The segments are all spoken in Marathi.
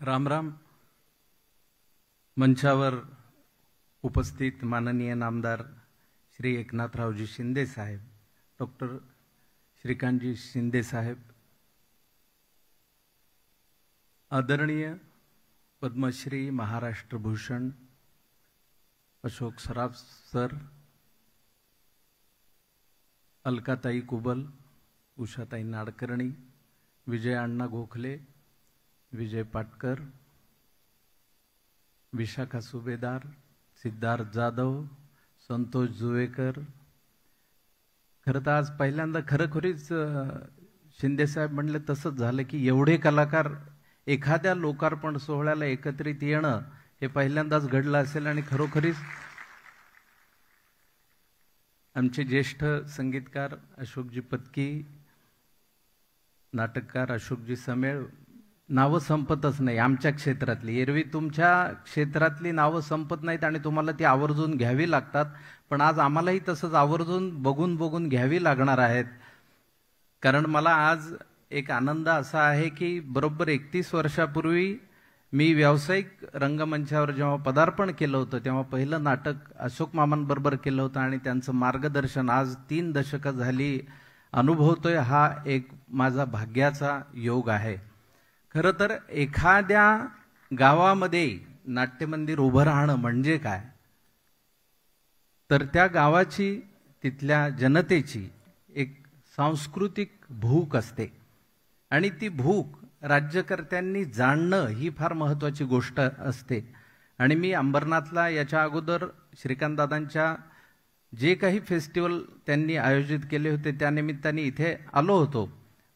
राम राम। मंचावर उपस्थित माननीय नामदार श्री एकनाथरावजी शिंदे साहेब, डॉक्टर श्रीकांतजी शिंदे साहेब, आदरणीय पद्मश्री महाराष्ट्र भूषण अशोक सराफ सर, अलकाताई कुबल, उषाताई नाडकर्णी, विजय अण्णा गोखले, विजय पाटकर, विशाखा सुभेदार, सिद्धार्थ जाधव, संतोष जुवेकर। खरं तर आज पहिल्यांदा खरोखरीच शिंदे साहेब म्हणले तसंच झालं की एवढे कलाकार एखाद्या लोकार्पण सोहळ्याला एकत्रित येणं हे पहिल्यांदाच घडलं असेल। आणि खरोखरीच आमचे ज्येष्ठ संगीतकार अशोकजी पत्की, नाटककार अशोकजी समेळ, नावं संपतच नाही आमच्या क्षेत्रातली। एरवी तुमच्या क्षेत्रातली नावं संपत नाहीत आणि तुम्हाला ती आवर्जून घ्यावी लागतात, पण आज आम्हालाही तसंच आवर्जून बघून घ्यावी लागणार आहेत। कारण मला आज एक आनंद असा आहे की बरोबर 31 वर्षापूर्वी मी व्यावसायिक रंगमंचावर जेव्हा पदार्पण केलं होतं तेव्हा पहिलं नाटक अशोक मामांबरोबर केलं होतं आणि त्यांचं मार्गदर्शन आज 3 दशकं झाली अनुभवतोय। हा एक माझा भाग्याचा योग आहे। खरं तर एखाद्या गावामध्ये नाट्यमंदिर उभं राहणं म्हणजे काय, तर त्या गावाची, तिथल्या जनतेची एक सांस्कृतिक भूक असते आणि ती भूक राज्यकर्त्यांनी जाणणं ही फार महत्त्वाची गोष्ट असते। आणि मी अंबरनाथला याच्या अगोदर श्रीकांतदादांच्या जे काही फेस्टिवल त्यांनी आयोजित केले होते त्यानिमित्ताने इथे आलो होतो,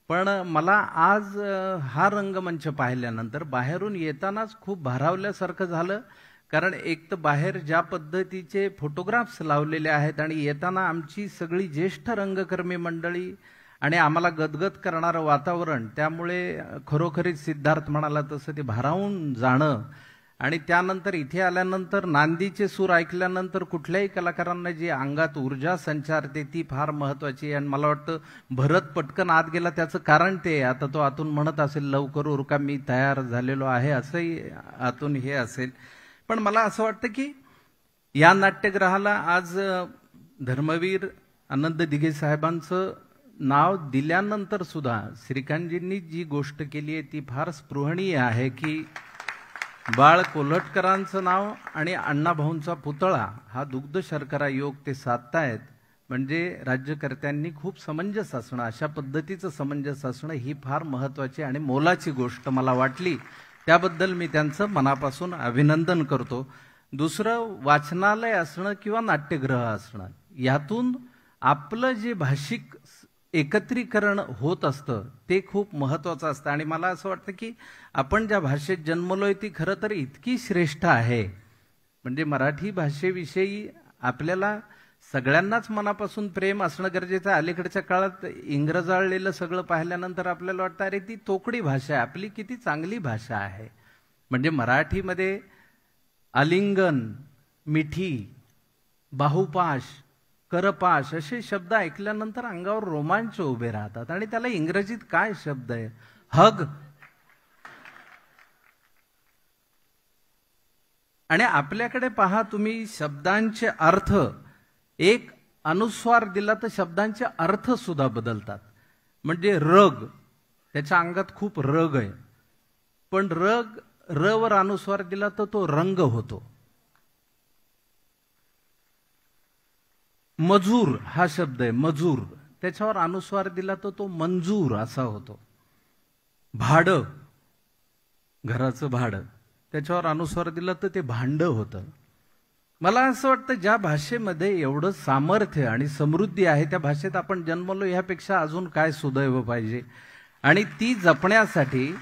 पण मला आज हा रंगमंच पाहिल्यानंतर बाहेरून येतानाच खूप भारावल्यासारखं झालं। कारण एक तर बाहेर ज्या पद्धतीचे फोटोग्राफ्स लावलेले आहेत आणि येताना आमची सगळी ज्येष्ठ रंगकर्मी मंडळी आणि आम्हाला गदगद करणारं वातावरण, त्यामुळे खरोखरीच सिद्धार्थ म्हणाला तसं ते भारावून जाणं। आणि त्यानंतर इथे आल्यानंतर नांदीचे सूर ऐकल्यानंतर कुठल्याही कलाकारांना जी अंगात ऊर्जा संचारते ती फार महत्त्वाची। आणि मला वाटतं भरत पटकन आत गेला त्याचं कारण ते, आता तो आतून म्हणत असेल लवकर उरका मी तयार झालेलो आहे, असंही आतून हे असेल। पण मला असं वाटतं की या नाट्यगृहाला आज धर्मवीर आनंद दिघे साहेबांचं नाव दिल्यानंतर सुद्धा श्रीकांतजींनी जी गोष्ट केली आहे ती फार स्पृहणीय आहे की बाळ कोल्हटकरांचं नाव आणि अण्णाभाऊंचा पुतळा हा दुग्ध शर्करा योग ते साधतायत, म्हणजे राज्यकर्त्यांनी खूप समंजस असणं, अशा पद्धतीचं समंजस असणं ही फार महत्त्वाची आणि मोलाची गोष्ट मला वाटली। त्याबद्दल मी त्यांचं मनापासून अभिनंदन करतो। दुसरं, वाचनालय असणं किंवा नाट्यगृह असणं, यातून आपलं जे भाषिक एकत्रीकरण होत असतं ते खूप महत्त्वाचं असतं। आणि मला असं वाटतं की आपण ज्या भाषेत जन्मलोय ती खरं तर इतकी श्रेष्ठ आहे, म्हणजे मराठी भाषेविषयी आपल्याला सगळ्यांनाच मनापासून प्रेम असणं गरजेचं आहे। अलीकडच्या काळात इंग्रजाळलेलं सगळं पाहिल्यानंतर आपल्याला वाटतं अरे ती तोकडी भाषा आहे, आपली किती चांगली भाषा आहे। म्हणजे मराठीमध्ये आलिंगन, मिठी, बाहुपाश, करपाश असे शब्द ऐकल्यानंतर अंगावर रोमांच उभे राहतात। आणि त्याला इंग्रजीत काय शब्द आहे, हग। आणि आपल्याकडे पहा तुम्ही, शब्दांचे अर्थ, एक अनुस्वार दिला तर शब्दांचे अर्थ सुद्धा बदलतात। म्हणजे रग, त्याच्या अंगात खूप रग आहे, पण र वर अनुस्वार दिला तर तो रंग होतो। मजूर हा शब्द आहे, मजूर, त्याच्यावर अनुस्वार दिला तर तो मंजूर असा होतो। भाडं, घराचं भाडं, त्याच्यावर अनुस्वार दिला तर ते भांड होतं। मला असं वाटतं ज्या भाषेमध्ये एवढं सामर्थ्य आणि समृद्धी आहे त्या भाषेत आपण जन्मलो, ह्यापेक्षा अजून काय सुदैव पाहिजे। आणि ती जपण्यासाठी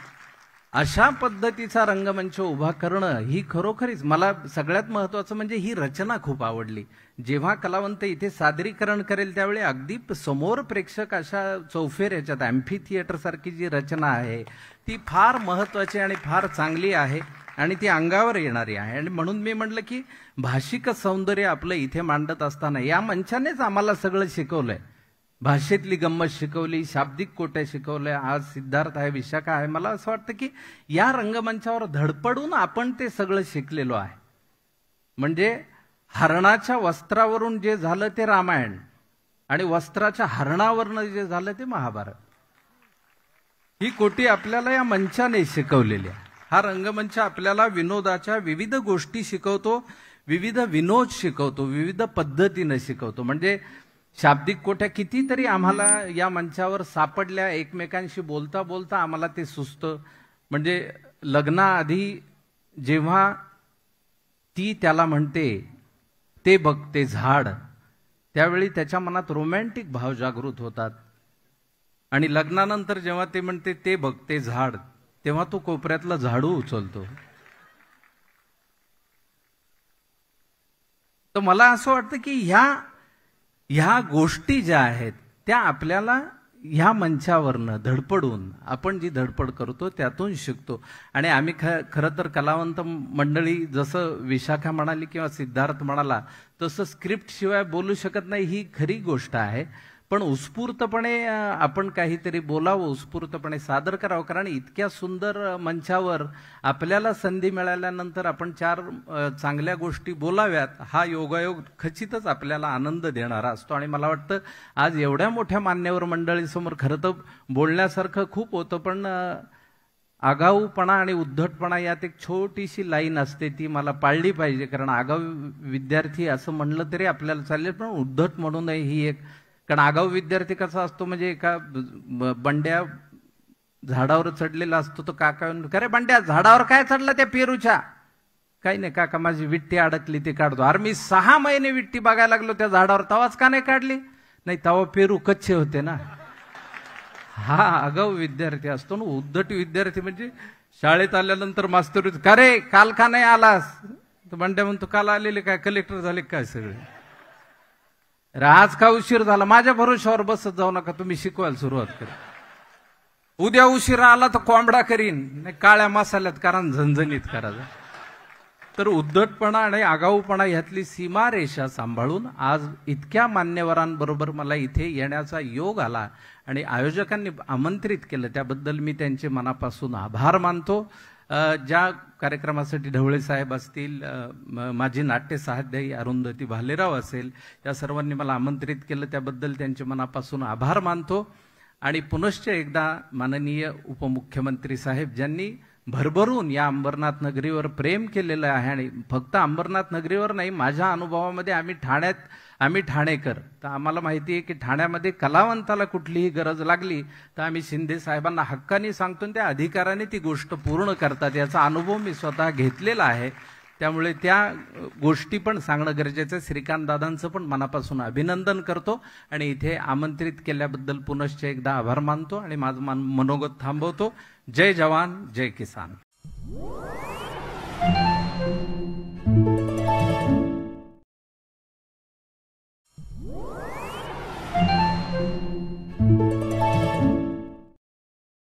अशा पद्धतीचा रंगमंच उभा करणं ही खरोखरीच मला सगळ्यात महत्त्वाचं म्हणजे ही रचना खूप आवडली। जेव्हा कलावंत इथे सादरीकरण करेल त्यावेळी अगदी समोर प्रेक्षक अशा चौफेर ॲम्फी थिएटर सारखी जी रचना आहे ती फार महत्त्वाची आणि फार चांगली आहे आणि ती अंगावर येणारी आहे। आणि म्हणून मी म्हटलं की भाषिक सौंदर्य आपलं इथे मांडत असताना या मंचानेच आम्हाला सगळं शिकवलंय भाषेतली गंमत शिकवली, शाब्दिक कोट्या शिकवल्या. आज सिद्धार्थ आहे, विशाखा आहे. मला असं वाटतं की या रंगमंचावर धडपडून आपण ते सगळं शिकलेलो आहे. म्हणजे हरणाच्या वस्त्रावरून जे झालं ते रामायण आणि वस्त्राच्या हरणावरनं जे झालं ते महाभारत. ही कोटी आपल्याला या मंचाने शिकवलेली आहे. हा रंगमंच आपल्याला विनोदाच्या विविध गोष्टी शिकवतो, विविध विनोद शिकवतो, विविध पद्धतीने शिकवतो. म्हणजे शाब्दिक कोट्या कितीतरी आम्हाला या मंचावर सापडल्या. एकमेकांशी बोलता बोलता आम्हाला ते सुचतं. म्हणजे लग्नाआधी जेव्हा ती त्याला म्हणते ते बघ ते झाड, त्यावेळी त्याच्या मनात रोमॅन्टिक भाव जागृत होतात. आणि लग्नानंतर जेव्हा ते म्हणते ते बघ ते झाड, तेव्हा तो कोपऱ्यातला झाडू उचलतो. तर मला असं वाटतं की ह्या गोष्टी ज्या आहेत त्या आपल्याला ह्या मंचावरनं धडपडून आपण जी धडपड करतो त्यातून शिकतो. आणि आम्ही खरं तर कलावंत मंडळी, जसं विशाखा म्हणाली किंवा सिद्धार्थ म्हणाला तसं स्क्रिप्ट शिवाय बोलू शकत नाही, ही खरी गोष्ट आहे. पण उत्स्फूर्तपणे आपण काहीतरी बोलावं, उत्स्फूर्तपणे सादर करावं. कारण इतक्या सुंदर मंचावर आपल्याला संधी मिळाल्यानंतर आपण 4 चांगल्या गोष्टी बोलाव्यात, हा योगायोग खचितच आपल्याला आनंद देणारा असतो. आणि मला वाटतं आज एवढ्या मोठ्या मान्यवर मंडळींसमोर खरं तर बोलण्यासारखं खूप होतं, पण आगाऊपणा आणि उद्धटपणा यात एक छोटीशी लाईन असते, ती मला पाळली पाहिजे. कारण आगाऊ विद्यार्थी असं म्हणलं तरी आपल्याला चालेल, पण उद्धट म्हणू नये ही एक. कारण आगाऊ विद्यार्थी कसा असतो, म्हणजे एका बंड्या झाडावर चढलेला असतो, तो काका अरे बंड्या झाडावर काय चढला त्या पेरूच्या? काही नाही काका, माझी विट्टी अडकली ती काढतो. अरे मी 6 महिने विट्टी बघायला लागलो त्या झाडावर, तवाच का नाही काढली? नाही तवा पेरू कच्चे होते ना. हा आगाऊ विद्यार्थी असतो ना. उद्धट विद्यार्थी म्हणजे शाळेत आल्यानंतर मास्तर का रे काल का नाही आलास? तर बंड्या म्हणतो काल आलेले काय कलेक्टर झाले काय सगळे? आज का उशीर झाला? माझ्या भरोशावर बसत जाऊ नका, तुम्ही शिकवायला सुरुवात करा. उद्या उशीर आला तर कोंबडा करीन, नाही काळ्या मसाल्यात कारण झणझणीत करायचं. तर उद्धटपणा आणि आगाऊपणा ह्यातली सीमारेषा सांभाळून आज इतक्या मान्यवरांबरोबर मला इथे येण्याचा योग आला आणि आयोजकांनी आमंत्रित केलं, त्याबद्दल मी त्यांचे मनापासून आभार मानतो. ज्या कार्यक्रमासाठी ढवळे साहेब असतील, माझी नाट्य सहाध्यायी अरुंधती भालेराव असेल, या सर्वांनी मला आमंत्रित केलं, त्याबद्दल त्यांचे मनापासून आभार मानतो. आणि पुनश्च एकदा माननीय उपमुख्यमंत्री साहेब ज्यांनी भरभरून या अंबरनाथ नगरीवर प्रेम केलेलं आहे. आणि फक्त अंबरनाथ नगरीवर नाही, माझ्या अनुभवामध्ये आम्ही ठाणेकर, तर आम्हाला माहिती आहे की ठाण्यामध्ये कलावंताला कुठलीही गरज लागली तर आम्ही शिंदे साहेबांना हक्काने सांगतो, त्या अधिकाराने ती गोष्ट पूर्ण करतात. याचा अनुभव मी स्वतः घेतलेला आहे. त्यामुळे त्या गोष्टी पण सांगणं गरजेचं. श्रीकांत दादांचं पण मनापासून अभिनंदन करतो आणि इथे आमंत्रित केल्याबद्दल पुनश्च एकदा आभार मानतो आणि माझं मनोगत थांबवतो. जय जवान, जय किसान.